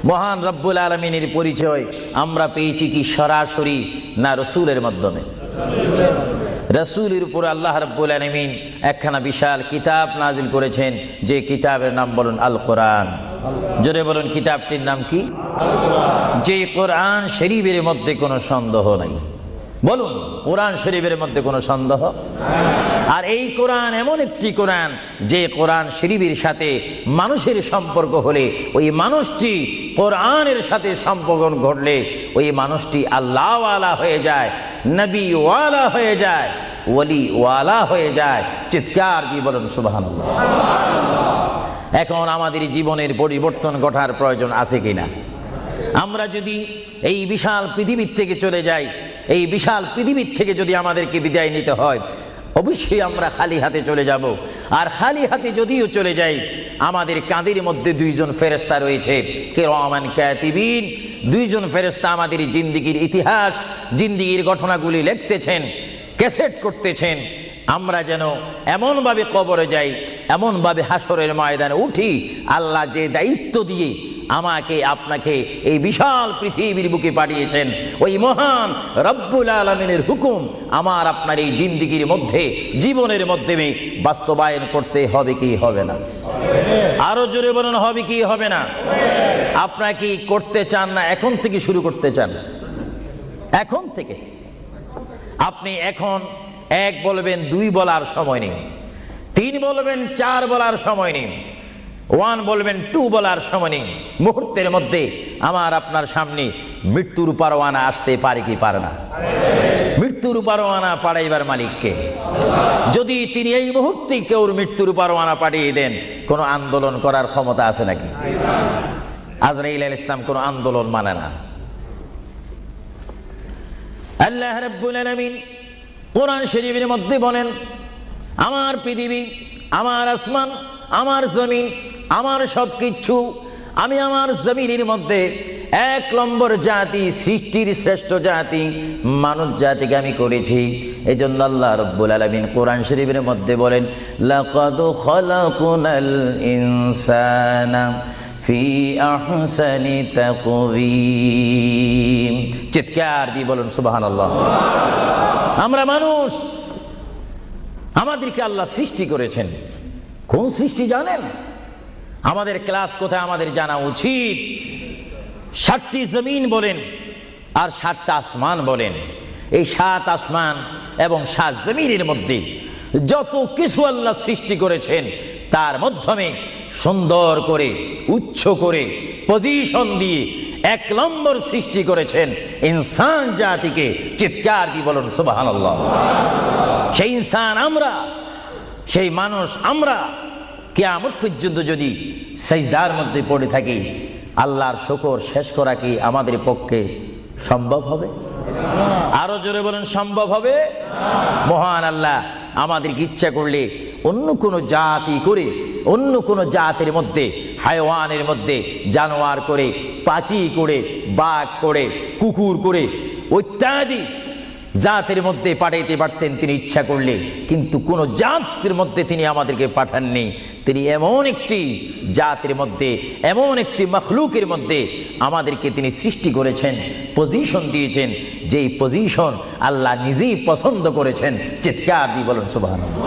মহান রব্বুল আলামিনের পরিচয় আমরা পেয়েছি কি সরাসরি না রাসূলের মাধ্যমে? রাসূলের উপর আল্লাহ রাব্বুল আলামিন একখানা বিশাল কিতাব নাজিল করেছেন, যে কিতাবের নাম বলুন আল কোরআন। জোরে বলুন কিতাবটির নাম কি? আল কোরআন। যে কোরআন শরীফের মধ্যে কোনো সন্দেহ নাই। বলুন কোরআন শরীফের মধ্যে কোনো সন্দেহ? আর এই কোরআন এমন একটি কোরআন যে কোরআন শরীফের সাথে মানুষের সম্পর্ক হলে ওই মানুষটি কোরআনের সাথে সম্পর্ক ঘটলে ওই মানুষটি আল্লাহওয়ালা হয়ে যায়, নবীওয়ালা হয়ে যায়, ওয়ালিওয়ালা হয়ে যায়। চিৎকার দিয়ে বলুন সুবহানাল্লাহ। এখন আমাদের জীবনের পরিবর্তন ঘটার প্রয়োজন আছে কিনা? আমরা যদি এই বিশাল পৃথিবীর থেকে চলে যাই, এই বিশাল পৃথিবীর থেকে যদি আমাদেরকে বিদায় নিতে হয়, অবশ্যই আমরা খালি হাতে চলে যাব। আর খালি হাতে যদিও চলে যাই, আমাদের কাঁধের মধ্যে দুইজন ফেরেশতা রয়েছে, কিরামান কাতিবিন। দুইজন ফেরেশতা আমাদের জিন্দেগির ইতিহাস, জিন্দেগির ঘটনাগুলি লিখতেছেন, ক্যাসেট করতেছেন। আমরা যেন এমনভাবে কবরে যাই, এমনভাবে হাসরের ময়দানে উঠি, আল্লাহ যে দায়িত্ব দিয়ে আমাকে আপনাকে এই বিশাল পৃথিবীর বুকে পাঠিয়েছেন, ওই মহান রব্বুল আলামিনের হুকুম আমার আপনার এই জিন্দেগির মধ্যে, জীবনের মধ্যে বাস্তবায়ন করতে হবে কি হবে না? আরো জোরে বলুন হবে কি হবে না? আপনারা কি করতে চান না এখন থেকে শুরু করতে চান? এখন থেকে আপনি এখন এক বলবেন, দুই বলার সময় নেই, তিন বলবেন, চার বলার সময় নেই, ওয়ান বলবেন, টু বলার সময় নেই। মুহূর্তের মধ্যে আমার আপনার সামনে মৃত্যুর পরোয়ানা আসতে পারে কি পারে না? মৃত্যুর পরোয়ানা পাঠাইবার মালিককে। যদি তিনি এই মুহূর্তে কেউ মৃত্যুর পরোয়ানা পাঠিয়ে দেন, কোনো আন্দোলন করার ক্ষমতা আছে নাকি? আজরাইল আলাইহিস সালাম কোনো আন্দোলন মানে না। আল্লাহ রাব্বুল আলামিন কোরআন শরীফের মধ্যে বলেন, আমার পৃথিবী, আমার আসমান, আমার জমিন, আমার সবকিছু, আমি আমার জমিনের মধ্যে এক নম্বর জাতি, সৃষ্টির শ্রেষ্ঠ জাতি মানব জাতিকে আমি করেছি। এই জন্য আল্লাহ রাব্বুল আলামিন কোরআন শরীফের মধ্যে বলেন, লাকাদ খালাকনাল ইনসানা ফি আহসানি তাকওয়িম। চিৎকার দিয়ে বলুন সুবহানাল্লাহ। আমরা মানুষ, আমাদেরকে আল্লাহ সৃষ্টি করেছেন। কোন সৃষ্টি জানেন? আমাদের ক্লাস কোথায় আমাদের জানা উচিত। 7টি জমিন বলেন আর 7টা আসমান বলেন। এই 7 আসমান এবং 7 জমিনের মধ্যে যত কিছু আল্লাহ সৃষ্টি করেছেন, তার মাধ্যমে সুন্দর করে, উচ্চ করে, পজিশন দিয়ে এক নম্বর সৃষ্টি করেছেন ইনসান জাতিকে। চিৎকার দিয়ে বলুন সুবহানাল্লাহ। সেই ইনসান আমরা, সেই মানুষ আমরা, কিয়ামত পর্যন্ত যদি সিজদার মধ্যে পড়ে থাকি, আল্লাহর শুকর শেষ করা কি আমাদের পক্ষে সম্ভব হবে? আরো জোরে বলেন সম্ভব হবে? মহান আল্লাহ আমাদেরকে ইচ্ছা করলে অন্য কোনো জাতি করে, অন্য কোনো জাতের মধ্যে, হায়ওয়ানের মধ্যে জানোয়ার করে, পাখি করে, বাঘ করে, কুকুর করে, ইত্যাদি জাতের মধ্যে পাঠাইতে পারতেন তিনি ইচ্ছা করলে। কিন্তু কোন জাতের মধ্যে তিনি আমাদেরকে পাঠাননি। তিনি এমন একটি জাতের মধ্যে, এমন একটি মখলুকের মধ্যে আমাদেরকে তিনি সৃষ্টি করেছেন, পজিশন দিয়েছেন, যেই পজিশন আল্লাহ নিজেই পছন্দ করেছেন। চিৎকার দিয়ে বলুন সুবহানাল্লাহ।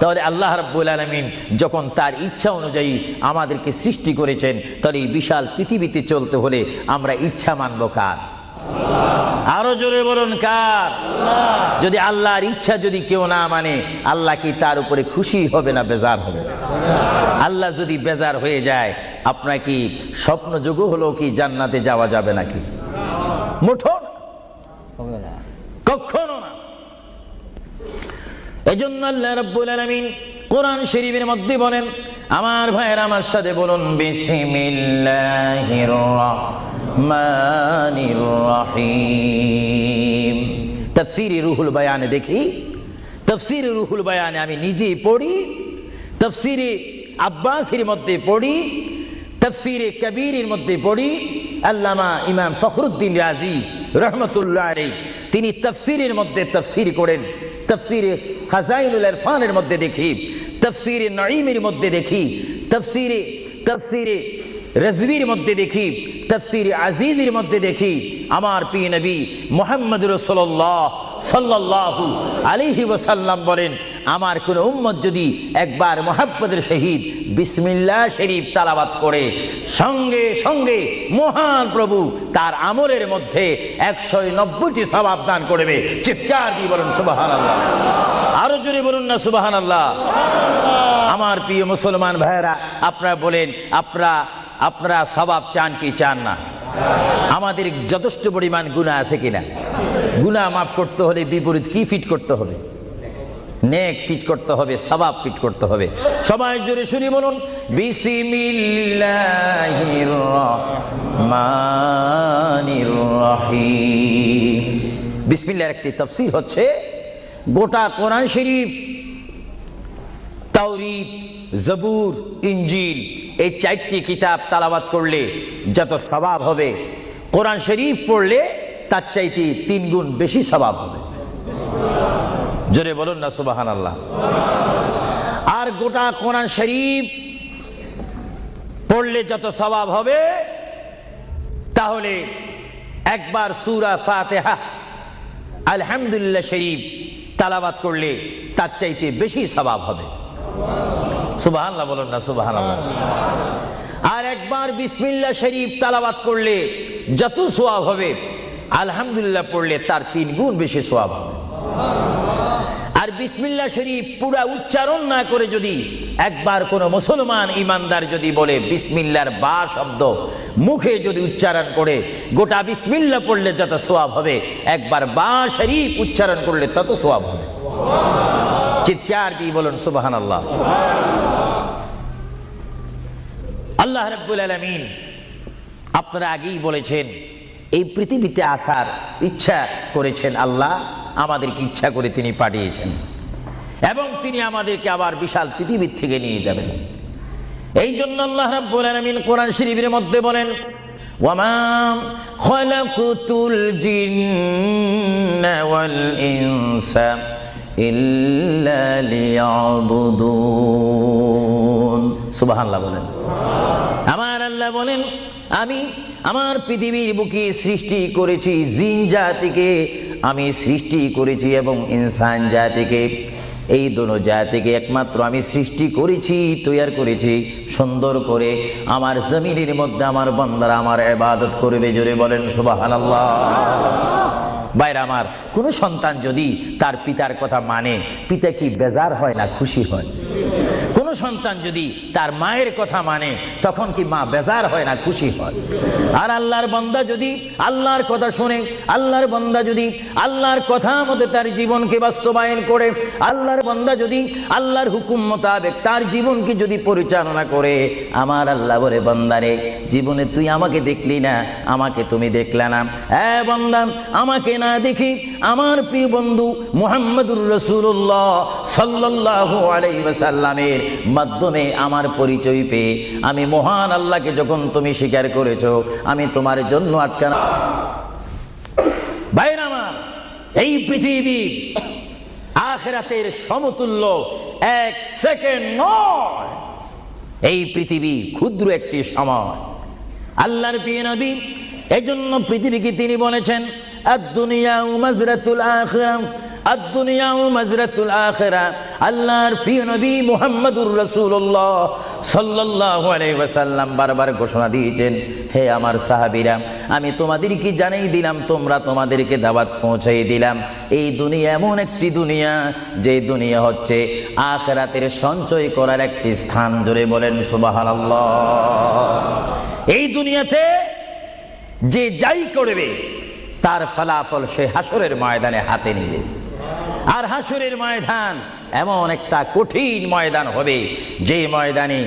তাহলে আল্লাহ রাব্বুল আলামিন যখন তার ইচ্ছা অনুযায়ী আমাদেরকে সৃষ্টি করেছেন, তাহলে এই বিশাল পৃথিবীতে চলতে হলে আমরা ইচ্ছা মানব কার? আরো জোরে বলুন কার? যদি আল্লাহর ইচ্ছা যদি কেউ না মানে, আল্লাহ কি তার উপরে খুশি হবে না বেজার হবে? আল্লাহ যদি বেজার হয়ে যায়, আপনার কি স্বপ্ন যোগ হলো কি জান্নাতে যাওয়া যাবে নাকি? মুঠো না, কখনো না। এজন্য আল্লাহ রাব্বুল আলামিন কোরআন শরীফের মধ্যে বলেন, আমার ভাইয়েরা আমার সাথে বলুন, বিসমিল্লাহির রাহমানির রহিম। তাফসীরে রুহুল বায়ানে দেখি, তাফসীরে রুহুল বায়ানে আমি নিজেই পড়ি, তাফসীরে আব্বাসীর মধ্যে পড়ি, তাফসীরে কবীরের মধ্যে পড়ি। আল্লামা ইমাম ফখরুদ্দিন রাজি রহমতুল্লাহ আলাইহি তিনি তাফসীরের মধ্যে তাফসীর করেন। তাফসীরে খাজাইনুল ইরফানের মধ্যে দেখি, তাফসীরে নাঈমের মধ্যে দেখি, তাফসীরে রাজবির মধ্যে দেখি, তাফসীর আজিজের মধ্যে দেখি আমার প্রিয় নবী মুহাম্মদ রাসূলুল্লাহ সাল্লাল্লাহু আলাইহি ওয়াসাল্লাম বলেন, আমার কোন উম্মত যদি একবার মুহাম্মদের সহিত বিসমিল্লাহ শরীফ তেলাওয়াত করে সঙ্গে সঙ্গে মহান প্রভু তার আমলের মধ্যে 190টি সওয়াব দান করবে। চিৎকার দিয়ে বলুন সুবহানাল্লাহ। আরো জোরে বলুন না সুবহানাল্লাহ। আমার প্রিয় মুসলমান ভাইরা, আপনারা বলেন, আপনারা সওয়াব চান কি চান না? আমাদের যথেষ্ট পরিমাণ গুনাহ আছে কিনা? গুনাহ মাফ করতে হলে বিপরীত কি ফিট করতে হবে? নেক ফিট করতে হবে, সওয়াব ফিট করতে হবে। সবাই জোরে শুনি বলুন বিসমিল্লাহির রহমানির রহিম। বিসমিল্লাহর একটি তাফসীর হচ্ছে গোটা কোরআন শরীফ, তাওরীত, জবুর, ইনজিল এই 4টি কিতাব তেলাওয়াত করলে যত সওয়াব হবে, কোরআন শরীফ পড়লে তার চাইতে 3 গুণ বেশি সওয়াব হবে। জোরে বলুন না সুবহানাল্লাহ। আর গোটা কোরআন শরীফ পড়লে যত সওয়াব হবে, তাহলে একবার সূরা ফাতিহা আলহামদুলিল্লাহ শরীফ তেলাওয়াত করলে তার চাইতে বেশি সওয়াব হবে। সুবহানাল্লাহ বলুন না সুবহানাল্লাহ। আর একবার বিসমিল্লাহ শরীফ তেলাওয়াত করলে যত সওয়াব হবে, আলহামদুলিল্লাহ পড়লে তার 3 গুণ বেশি সওয়াব হবে। আর বিসমিল্লাহ শরীফ পুরা উচ্চারণ না করে যদি একবার কোন মুসলমান ইমানদার যদি বলে বিসমিল্লাহর বা শব্দ মুখে যদি উচ্চারণ করে, গোটা বিসমিল্লাহ পড়লে যত সওয়াব হবে, একবার বা শরীফ উচ্চারণ করলে তত সওয়াব হবে। চিৎকার দিয়ে বলুন সুবহানাল্লাহ। আল্লাহ রাব্বুল আলামিন আপনারা আগেই বলেছেন, এই পৃথিবীতে আসার ইচ্ছা করেছেন আল্লাহ, আমাদেরকে ইচ্ছা করে তিনি পাঠিয়েছেন এবং তিনি আমাদেরকে আবার বিশাল পৃথিবীর থেকে নিয়ে যাবেন। এই জন্য আল্লাহ রাব্বুল আলামিন কোরআন শরীফের মধ্যে বলেন, ওয়ামা খালাকুতুল জিন্না ওয়াল ইনসা ইল্লা লিয়াবুদুন। সুবহানাল্লাহ বলেন। আমার আল্লাহ বলেন, আমি আমার পৃথিবীর বুকে সৃষ্টি করেছি জিন জাতিকে, আমি সৃষ্টি করেছি এবং ইনসান জাতিকে। এই দোনো জাতিকে একমাত্র আমি সৃষ্টি করেছি, তৈরি করেছি সুন্দর করে আমার জমিনের মধ্যে আমার বান্দারা আমার ইবাদত করবে। জোরে বলেন সুবহানাল্লাহ। ভাইরা আমার, কোন সন্তান যদি তার পিতার কথা মানে, পিতা কি বেজার হয় না খুশি হয়? কোন সন্তান যদি তার মায়ের কথা মানে, তখন কি মা বেজার হয় না খুশি হয়? আর আল্লাহর বান্দা যদি আল্লাহর কথা শুনে, আল্লাহর বান্দা যদি আল্লাহর কথা মতো তার জীবনকে বাস্তবায়ন করে, আল্লাহর বান্দা যদি আল্লাহর হুকুম মোতাবেক তার জীবনকে যদি পরিচালনা করে, আমার আল্লাহ বলে, বান্দারে জীবনে তুই আমাকে দেখলি না, আমাকে তুমি দেখলে না। বান্দা, আমাকে না দেখি আমার প্রিয় বন্ধু মুহাম্মদুর রাসূলুল্লাহ সাল্লাল্লাহু আলাইহি ওয়াসাল্লামের মাধ্যমে আমার পরিচয় পেয়ে আমি মহান আল্লাহকে যখন তুমি স্বীকার করেছো, আমি তোমার জন্য আটকানা। ভাইরা আমার, এই পৃথিবী আখিরাতের সমতুল্য 1 সেকেন্ড নয়। এই পৃথিবী ক্ষুদ্র একটি সময়। আল্লাহর প্রিয় নবী এজন্য পৃথিবীকে তিনি বলেছেন, আদ-দুনিয়া মাজরাতুল আখিরাহ, আদ-দুনিয়া মাজরাতুল আখিরাহ। আল্লাহর প্রিয় নবী মুহাম্মদুর রাসূলুল্লাহ সাল্লাল্লাহু আলাইহি ওয়াসাল্লাম বারবার ঘোষণা দিয়েছেন, হে আমার সাহাবীরা, আমি তোমাদেরকে জানাই দিলাম, তোমরা তোমাদেরকে দাওয়াত পৌঁছাই দিলাম, এই দুনিয়া এমন একটি দুনিয়া, যে দুনিয়া হচ্ছে আখিরাতের সঞ্চয় করার একটি স্থান। জোরে বলেন সুবহানাল্লাহ। এই দুনিয়াতে যে যাই করবে তার ফলাফল সে হাসরের ময়দানে হাতে নিবে। আর হাসরের ময়দান এমন একটা কঠিন ময়দান হবে, যে ময়দানে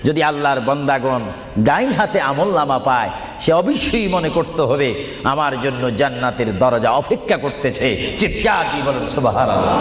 যদি আল্লাহর বান্দাগণ ডাইন হাতে আমলনামা পায়, সে অবশ্যই মনে করতে হবে আমার জন্য জান্নাতের দরজা অপেক্ষা করতেছে। চিৎকার দিয়ে বলেন সুবহানাল্লাহ।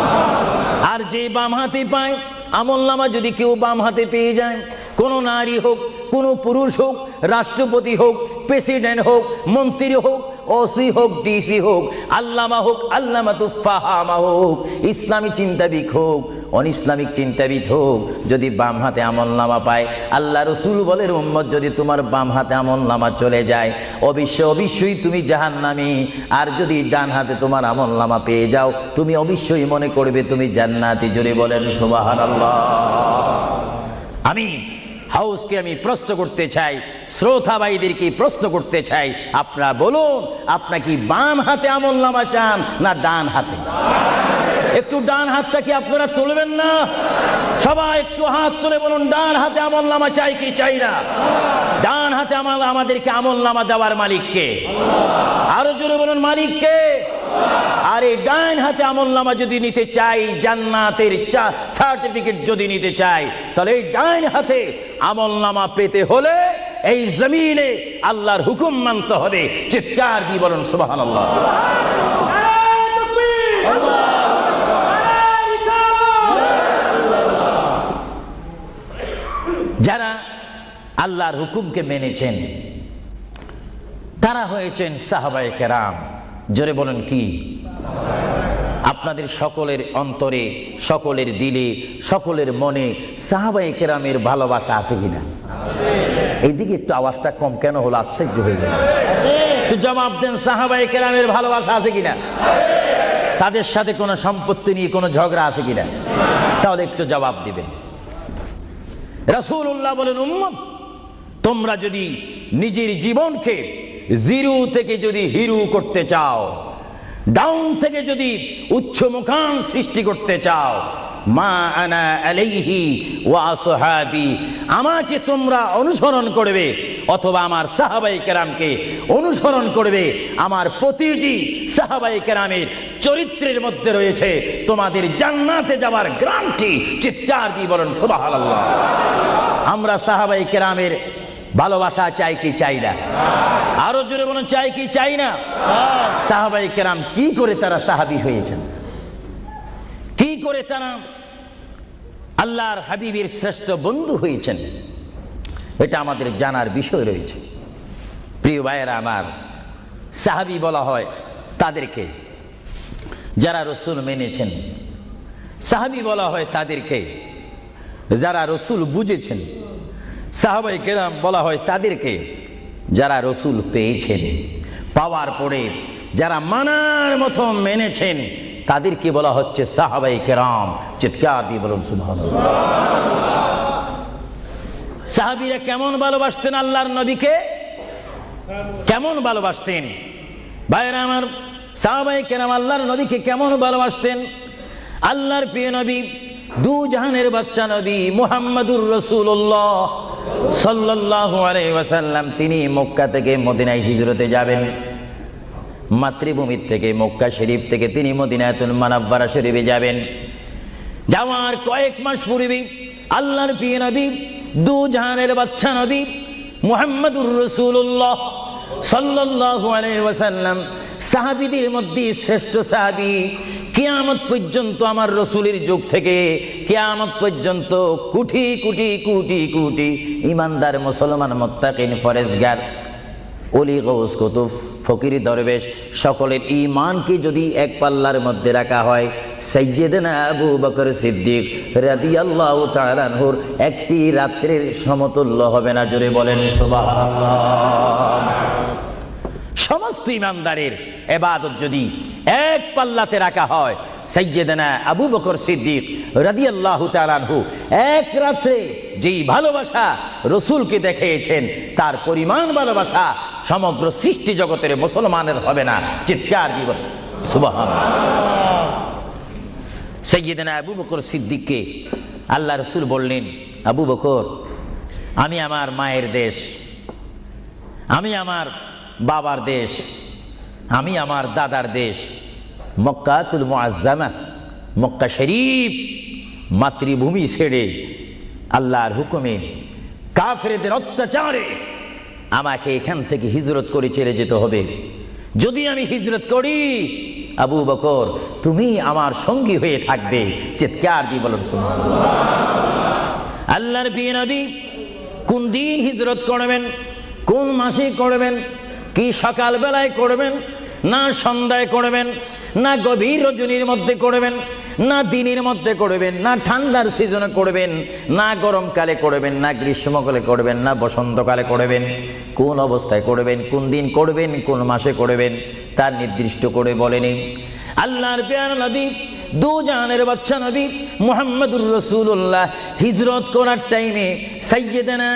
আর যে বাম হাতে পায় আমলনামা, যদি কেউ বাম হাতে পেয়ে যায়, কোনো নারী হোক, কোনো পুরুষ হোক, রাষ্ট্রপতি হোক, প্রেসিডেন্ট হোক, মন্ত্রী হোক, ওসি হোক, ডিসি হোক, আল্লামা হোক, আল্লামাতুল ফাহামা হোক, ইসলামী চিন্তাবিদ হোক, অন ইসলামিক চিন্তাবিদ হোক, যদি বাম হাতে আমলনামা পায়, আল্লাহ রসুল বলেন উম্মত যদি তোমার বাম হাতে আমলনামা চলে যায় অবশ্যই তুমি জাহান্নামী। আর যদি ডান হাতে তোমার আমলনামা পেয়ে যাও তুমি অবশ্যই মনে করবে তুমি জান্নাতি। জোরে বলেন সুবহানাল্লাহ। আমি হাউসকে আমি প্রশ্ন করতে চাই, শ্রোতা ভাইদেরকে প্রশ্ন করতে চাই, আপনারা বলুন আপনারা কি বাম হাতে আমলনামা চান না ডান হাতে? একটু ডান হাতটা কি আপনারা তুলবেন না? সবাই একটু হাত তুলে বলুন ডান হাতে আমলনামা চাই কি চাই না? ডান হাতে আমাদেরকে আমলনামা দেওয়ার মালিক কে? আরো জোরে বলুন মালিক কে? আর এই ডান হাতে আমলনামা যদি নিতে চাই, জান্নাতের সার্টিফিকেট যদি নিতে চাই, তাহলে এই ডান হাতে আমলনামা পেতে হলে এই জমিনে আল্লাহর হুকুম মানতে হবে। চিৎকার দিয়ে বলুন সুবহানাল্লাহ। যারা আল্লাহর হুকুমকে মেনেছেন তারা হয়েছেন সাহাবায়ে কেরাম। জোরে বলেন কি? আপনাদের সকলের অন্তরে, সকলের দিলে, সকলের মনে সাহাবায়ে কেরামের ভালোবাসা আছে কিনা? এইদিকে একটু আওয়াজটা কম কেন হলো? আশ্চর্য হয়ে গেল। একটু জবাব দেন, সাহাবায়ে কেরামের ভালোবাসা আছে কিনা? তাদের সাথে কোনো সম্পত্তি নিয়ে কোনো ঝগড়া আছে কিনা? তাহলে একটু জবাব দিবেন। রাসূলুল্লাহ বলেন উম্মত তোমরা যদি নিজের জীবনকে জিরো থেকে যদি হিরো করতে চাও, ডাউন থেকে যদি উচ্চ মুকাম সৃষ্টি করতে চাও, মা আনা আলাইহি ওয়া আসহাবি, আমাকে তোমরা অনুসরণ করবে অথবা আমার সাহাবায়ে কেরামকে অনুসরণ করবে। আমার প্রতিটি সাহাবায়ে কেরামের চরিত্রের মধ্যে রয়েছে তোমাদের জান্নাতে যাওয়ার গ্যারান্টি। চিৎকার দিয়ে বলেন সুবহানাল্লাহ। আমরা সাহাবায়ে কেরামের ভালোবাসা চাই কি চাই না? আরো জোরে বলুন চাই কি চাই না? সাহাবায়ে কেরাম কি করে তারা সাহাবী হয়েছেন? কি করে তারা আল্লাহর হাবিবের শ্রেষ্ঠ বন্ধু হয়েছেন? এটা আমাদের জানার বিষয় রয়েছে। প্রিয় ভাইয়েরা আমার, সাহাবী বলা হয় তাদেরকে যারা রসুল মেনেছেন, সাহাবী বলা হয় তাদেরকে যারা রসুল বুঝেছেন, সাহাবায়ে কেরাম বলা হয় তাদেরকে যারা রসুল পেয়েছেন, পাওয়ার পরে যারা মানার মতো মেনেছেন তাদেরকে বলা হচ্ছে সাহাবায়ে কেরাম। চিৎকার দিয়ে বলুন সুবহানাল্লাহ। সাহাবীরা কেমন ভালোবাসতেন আল্লাহর নবীকে? কেমন ভালোবাসতেন? ভাইরা আমার, সাহাবায়ে কেরাম আল্লাহর নবীকে কেমন ভালোবাসতেন? আল্লাহর প্রিয় নবী, দু জাহানের বাদশা নবী মুহাম্মদুর রাসূলুল্লাহ সাল্লাল্লাহু আলাইহি ওয়াসাল্লাম তিনি মক্কা থেকে মদিনায় হিজরতে যাবেন। মাতৃভূমির থেকে মক্কা শরীফ থেকে তিনি মদিনাতুল মুনাওয়ারা শরীফে যাবেন। যাওয়ার কয়েক মাস পূর্বে আল্লাহর প্রিয় নবী, দু জাহানের বাদশা নবী মুহাম্মদুর রাসূলুল্লাহ সাল্লাল্লাহু আলাইহি ওয়াসাল্লাম সাহাবীদের মধ্যে শ্রেষ্ঠ সাহাবী, কিয়ামত পর্যন্ত আমার রসুলের যুগ থেকে কিয়ামত পর্যন্ত কোটি কোটি কোটি কোটি ইমানদার মুসলমান মুত্তাকিন ফরেজগার ওলি গৌস কুতুব ফকির দরবেশ সকলের ঈমানকে যদি এক পাল্লার মধ্যে রাখা হয়, সাইয়্যিদনা আবু বকর সিদ্দিক রাদিয়াল্লাহু তাআলা আনহুর একটি রাত্রির সমতুল্য হবে না। জোরে বলেন সুবহানাল্লাহ। সমস্ত ঈমানদারের ইবাদত যদি এক পাল্লাতে রাখা হয়, সাইয়্যিদনা আবু বকর সিদ্দিক রাদিয়াল্লাহু তাআলা আনহু এক রাত্রে যেই ভালোবাসা রসুলকে দেখিয়েছেন তার পরিমাণ ভালোবাসা সমগ্র সৃষ্টি জগতের মুসলমানের হবে না। চিৎকার দিব সুবহানাল্লাহ। সাইয়্যিদনা আবু বকর সিদ্দিককে আল্লাহ রসুল বললেন, আবু বকর, আমি আমার মায়ের দেশ, আমি আমার বাবার দেশ, আমি আমার দাদার দেশ মক্কাতুল মুআজ্জামা মক্কা শরীফ মাতৃভূমি ছেড়ে আল্লাহর হুকুমে কাফেরদের অত্যাচারে আমাকে এখান থেকে হিজরত করে চলে যেতে হবে। যদি আমি হিজরত করি আবু বকর তুমি আমার সঙ্গী হয়ে থাকবে। চিৎকার দিয়ে বলুন সুবহানাল্লাহ। আল্লাহর প্রিয় নবী কোন দিন হিজরত করবেন, কোন মাসে করবেন, কি সকাল বেলায় করবেন না সন্ধ্যায় করবেন না গভীর রজনীর মধ্যে করবেন না দিনের মধ্যে করবেন, না ঠান্ডার সিজনে করবেন, না গরমকালে করবেন, না গ্রীষ্মকালে করবেন, না বসন্তকালে করবেন। কোন অবস্থায় করবেন, কোন দিন করবেন, কোন মাসে করবেন তার নির্দিষ্ট করে বলেনি। আল্লাহর প্যারা নবী, দু জাহানের বাদশা নবী মুহাম্মদুর রাসূলুল্লাহ হিজরত করার টাইমে সাইয়্যিদানা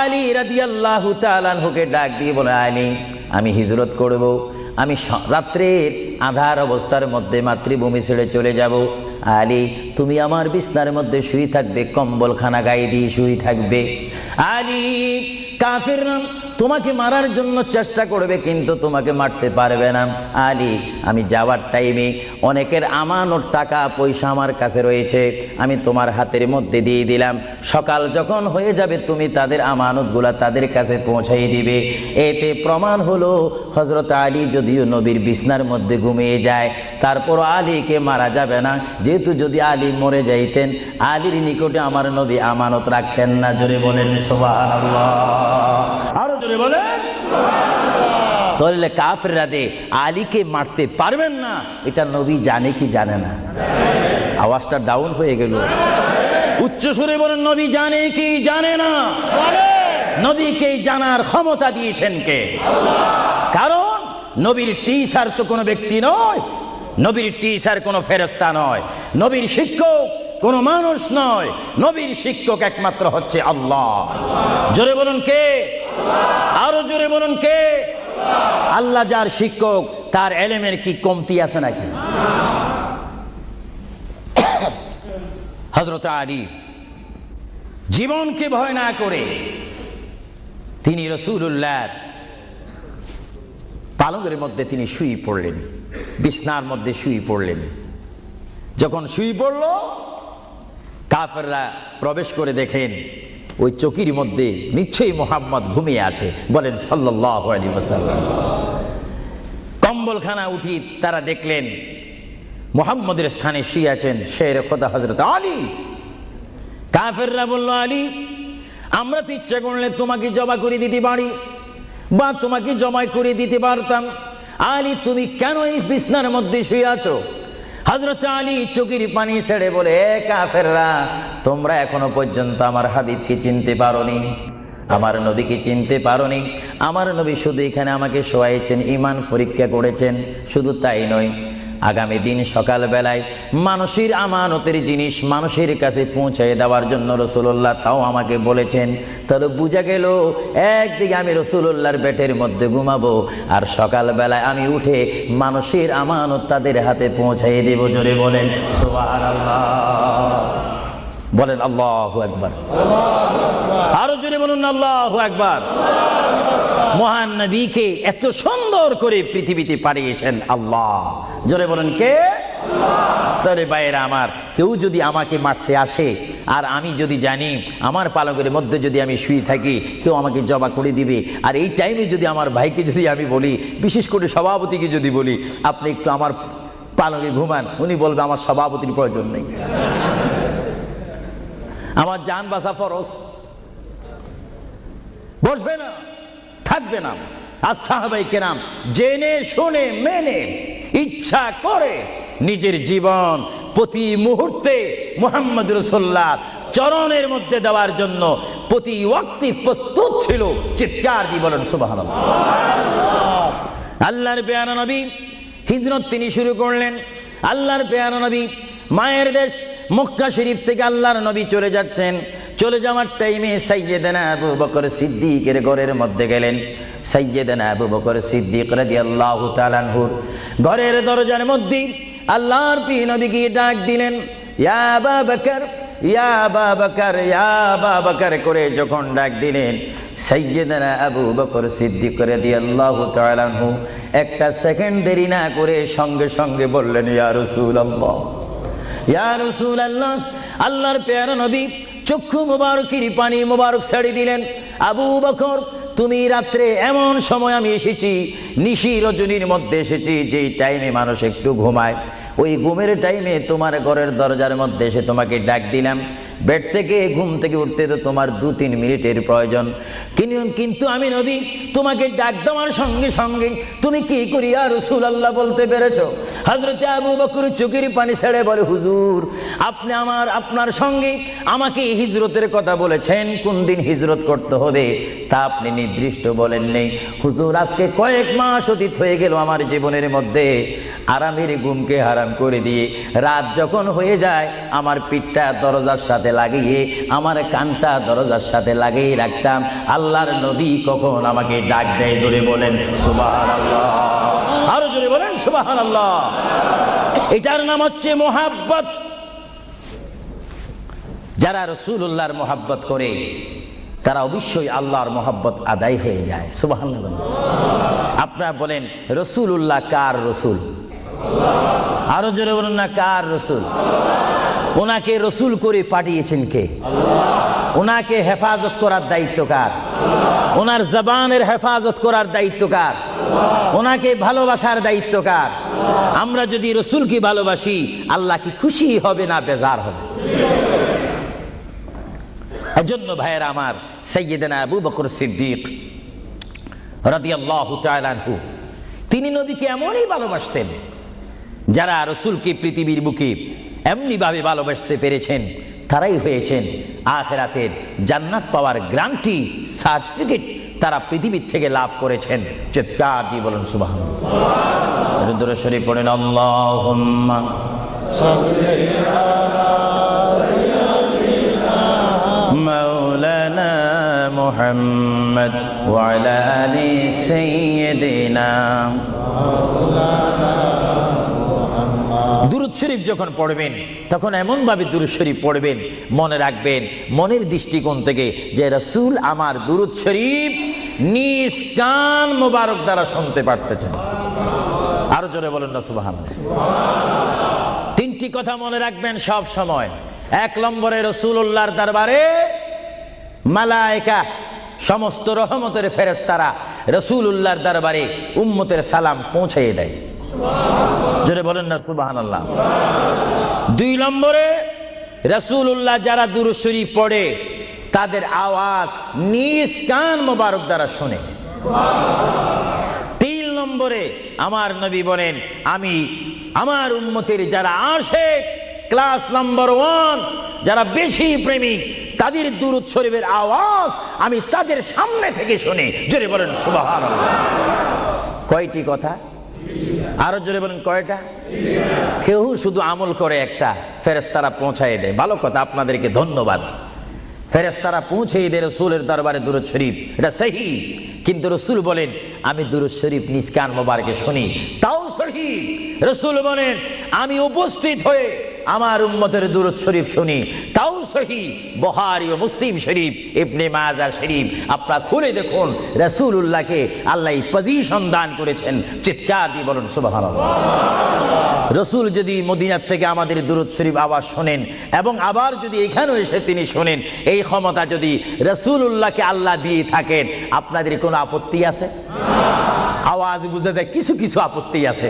আলী রাদিয়াল্লাহু তাআলা আনহুকে ডাক দিয়ে বলে, আলী আমি হিজরত করব, আমি রাত্রের আঁধার অবস্থার মধ্যে মাতৃভূমি ছেড়ে চলে যাব। আলী তুমি আমার বিছনার মধ্যে শুয়ে থাকবে, কম্বলখানা গায়ে দিয়ে শুয়ে থাকবে। আলী কাফিররা তোমাকে মারার জন্য চেষ্টা করবে কিন্তু তোমাকে মারতে পারবে না। আলী আমি যাওয়ার টাইমে অনেকের আমানত টাকা পয়সা আমার কাছে রয়েছে, আমি তোমার হাতের মধ্যে দিয়ে দিলাম। সকাল যখন হয়ে যাবে তুমি তাদের আমানতগুলা তাদের কাছে পৌঁছাই দিবে। এতে প্রমাণ হলো হযরত আলী যদিও নবীর বিছনার মধ্যে ঘুমিয়ে যায়, তারপর আলীকে মারা যাবে না, যেহেতু যদি আলী মরে যাইতেন আলীর নিকটে আমার নবী আমানত রাখতেন না। জোরে বলেন সুবহানাল্লাহ, আরো জোরে বলেন। তাহলে কাফেররা দে আলীকে মারতে পারবেন না, এটা নবী জানে কি জানে না? আওয়াজটা ডাউন হয়ে গেল, উচ্চ সুরে বলেন নবী জানে কি জানে না? নবীকে জানার ক্ষমতা দিয়েছেন কে? কারণ নবীর টিচার তো কোনো ব্যক্তি নয়, নবীর টিচার কোনো ফেরেশতা নয়, নবীর শিক্ষক কোনো মানুষ নয়, নবীর শিক্ষক একমাত্র হচ্ছে আল্লাহ। জোরে বলুন কে? আরো জোরে বলুন কে? আল্লাহ যার শিক্ষক তার এলেমের কি কমতি আছে নাকি? হযরত আলী জীবনকে ভয় না করে তিনি রাসূলুল্লাহ পালঙ্কের মধ্যে তিনি শুয়ে পড়লেন, বিছনার মধ্যে শুয়ে পড়লেন। যখন শুয়ে পড়ল কাফেররা প্রবেশ করে দেখেন ওই চকির মধ্যে নিশ্চয়ই মুহাম্মদ ঘুমিয়ে আছে। বলেন সাল্লাল্লাহু আলাইহি ওয়াসাল্লাম। কম্বলখানা উঠি তারা দেখলেন মুহাম্মদের স্থানে শুয়ে আছেন শের খোদা হযরত আলী। কাফেররা বলল, আলী আমরা তো ইচ্ছা করলে তোমাকে জবা করে দিতে পারি বা তোমাকে জমাই করে দিতে পারতাম, আলী তুমি কেন এই বিছনার মধ্যে শুয়ে আছো? হযরত আলী চোখের পানি ছেড়ে বলে, কাফেররা তোমরা এখনো পর্যন্ত আমার হাবিবকে চিনতে পারোনি, আমার নবীকে চিনতে পারোনি। আমার নবী শুধু এখানে আমাকে শোয়াইছেন, ঈমান পরীক্ষা করেছেন, শুধু তাই নয় আগামী দিন সকালবেলায় মানুষের আমানতের জিনিস মানুষের কাছে পৌঁছে দেওয়ার জন্য রাসূলুল্লাহ তাও আমাকে বলেছেন। তাহলে বোঝা গেল একদিকে আমি রাসূলুল্লাহর পেটের মধ্যে ঘুমাবো আর সকালবেলায় আমি উঠে মানুষের আমানত তাদের হাতে পৌঁছাই দেব। জোরে বলেন সুবহানাল্লাহ, বলেন আল্লাহু আকবার, আরো জোরে বলুন আল্লাহু আকবার। মহান নবীকে এত সুন্দর করে পৃথিবীতে পাঠিয়েছেন আল্লাহ। জোরে বলেন কে? তাহলে ভাইয়েরা আমার, কেউ যদি আমাকে মারতে আসে আর আমি যদি জানি আমার পালকের মধ্যে যদি আমি শুয়ে থাকি কেউ আমাকে জবা করে দিবে, আর এই টাইমে যদি আমার ভাইকে যদি আমি বলি, বিশেষ করে সভাপতিকে যদি বলি আপনি একটু আমার পালকে ঘুমান, উনি বলবে আমার সভাপতির প্রয়োজন নেই, আমার জান বাঁচা ফরজ, বসবে না, থাকবে না। আর সাহাবায়ে কেরাম জেনে শুনে মেনে ইচ্ছা করে নিজের জীবন প্রতি মুহূর্তে মুহাম্মদ রাসূলুল্লাহ চরণের মধ্যে দেওয়ার জন্য প্রতি ওয়াক্তে প্রস্তুত ছিল। চিৎকার দিয়ে বলেন সুবহানাল্লাহ। আল্লাহর প্যারা নবী হিজরত তিনি শুরু করলেন। আল্লাহর প্যারা নবী মায়ের দেশ মক্কা শরীফ থেকে আল্লাহর নবী চলে যাচ্ছেন। চলে যাওয়ার টাইমে সাইয়্যিদানা আবু বকর সিদ্দিকের ঘরের মধ্যে গেলেন। সাইয়্যিদানা আবু বকর সিদ্দিক রাদিয়াল্লাহু তাআলা আনহুর ঘরের দরজার মধ্যে আল্লাহর প্রিয় নবী গিয়ে ডাক দিলেন, ইয়া আবু বকর, ইয়া আবু বকর, ইয়া আবু বকর করে যখন ডাক দিলেন, সাইয়্যিদানা আবু বকর সিদ্দিক রাদিয়াল্লাহু তাআলা আনহু একটা সেকেন্ড দেরি না করে সঙ্গে সঙ্গে বললেন, ইয়া রাসূলুল্লাহ, ইয়া রাসূলুল্লাহ। আল্লাহর প্যারা নবী চক্ষু মুবারকের পানি মুবারক ছেড়ে দিলেন, আবু বকর তুমি রাত্রে এমন সময় আমি এসেছি, নিশি রজনীর মধ্যে এসেছি, যেই টাইমে মানুষ একটু ঘুমায়, ওই ঘুমের টাইমে তোমার ঘরের দরজার মধ্যে এসে তোমাকে ডাক দিলাম। বেড থেকে ঘুম থেকে উঠতে তো তোমার 2-3 মিনিটের প্রয়োজন, কিন্তু আমি নবী তোমাকে ডাক দেওয়ার সঙ্গে সঙ্গে তুমি কি করিয়া রাসূলুল্লাহ বলতে পেরেছো? হযরত আবু বকর চোখের পানি ছেড়ে বলে, হুজুর আপনি আপনার সঙ্গে আমাকে হিজরতের কথা বলেছেন, কোন দিন হিজরত করতে হবে তা আপনি নির্দিষ্ট বলেন নেই। হুজুর আজকে কয়েক মাস অতীত হয়ে গেল আমার জীবনের মধ্যে, আরামের ঘুমকে হারাম করে দিয়ে রাত যখন হয়ে যায় আমার পিঠটা দরজার সাথে লাগিয়ে আমার কানটা দরজার সাথে লাগিয়ে রাখতাম, আল্লাহর নবী কখন আমাকে ডাক দেয়। জোরে বলেন সুবহানাল্লাহ, আরো জোরে বলেন সুবহানাল্লাহ। এটার নাম হচ্ছে মোহাব্বত। যারা রাসূলুল্লাহর মোহাব্বত করে তারা অবশ্যই আল্লাহর মোহাব্বত আদায় হয়ে যায়। সুবহানাল্লাহ। আপনারা বলেন রাসূলুল্লাহ কার রাসূল? আরো জোরে বলেন না, কার রাসূল? ওনাকে রাসূল করে পাঠিয়েছেন কে? ওনাকে হেফাজত করার দায়িত্ব কার? ওনার জবানের হেফাজত করার দায়িত্ব কার? ওনাকে ভালোবাসার দায়িত্ব কার? আমরা যদি রাসূলকে ভালোবাসি আল্লাহ কি খুশি হবে না বেজার হবে? এজন্য ভাইয়েরা আমার, সাইয়্যিদানা আবু বকর সিদ্দিক রাদিয়াল্লাহু তাআলা আনহু তিনি নবীকে এমনই ভালোবাসতেন, যারা রাসূলকে পৃথিবীর বুকে এমনি ভাবে ভালোবাসতে পেরেছেন তারাই হয়েছেন আখিরাতের জান্নাত পাওয়ার গ্যারান্টি সার্টিফিকেট তারা পৃথিবীর থেকে লাভ করেছেন। চিৎকার দিয়ে বলেন সুবহানাল্লাহ। দরুদ শরীফ পড়েন, আল্লাহুম্মা সাল্লি আলা মাওলানা মুহাম্মদ ওয়া আলা আলি সাইয়্যিদিনা। দুরূদ শরীফ যখন পড়বেন তখন এমন ভাবে দুরূদ শরীফ পড়বেন, মনে রাখবেন মনের দৃষ্টিকোণ থেকে যে রাসূল আমার দুরূদ শরীফ নিজ কান মোবারক দ্বারা শুনতে পারতেছেন। আরো জোরে বলেন না সুবহানাল্লাহ। তিনটি কথা মনে রাখবেন সব সময়। 1 নম্বরে রাসূলুল্লাহর দরবারে মালায়েকা সমস্ত রহমতের ফেরেশতারা রাসূলুল্লাহর দরবারে উম্মতের সালাম পৌঁছিয়ে দেয়। জোরে বলেন না সুবহানাল্লাহ। 2 নম্বরে রাসূলুল্লাহ যারা দুরূদ শরীফ পড়ে তাদের আওয়াজ নিজ কান মোবারক দ্বারা শুনে। 3 নম্বরে আমার নবী বলেন, আমি আমার উম্মতের যারা আশিক ক্লাস নাম্বার 1 যারা বেশি প্রেমিক তাদের দুরূদ শরীফের আওয়াজ আমি তাদের সামনে থেকে শুনি। জোরে বলেন সুবহানাল্লাহ। কয়টি কথা? আরো জোরে বলেন কয়টা? কেউ শুধু আমল করে একটা, ফেরেশতারা পৌঁছায় দেয়। ভালো কথা, আপনাদেরকে ধন্যবাদ। ফেরেশতারা পৌঁছে দেয় রাসূলের দরবারে দুরূদ শরীফ, এটা সহিহ। কিন্তু রাসূল বলেন আমি দুরূদ শরীফ নিজ কান মোবারকে শুনি, তাও সহিহ। রাসূল বলেন আমি উপস্থিত হয়ে আমার উম্মতের দুরূদ শরীফ শুনি, তাও সহিহ। বুখারী ও মুসলিম শরীফ, ইবনে মাজাহ শরীফ আপনারা খুলে দেখুন, রাসূলুল্লাহকে আল্লাহ পজিশন দান করেছেন। চিৎকার দিয়ে বলুন সুবহানাল্লাহ। রাসূল যদি মদিনার থেকে আমাদের দুরূদ শরীফ আওয়াজ শোনেন এবং আবার যদি এখানেও এসে তিনি শোনেন, এই ক্ষমতা যদি রাসূলুল্লাহকে আল্লাহ দিয়ে থাকেন, আপনাদের কোনো আপত্তি আছে? আওয়াজ বুঝা যায় কিছু কিছু আপত্তি আছে।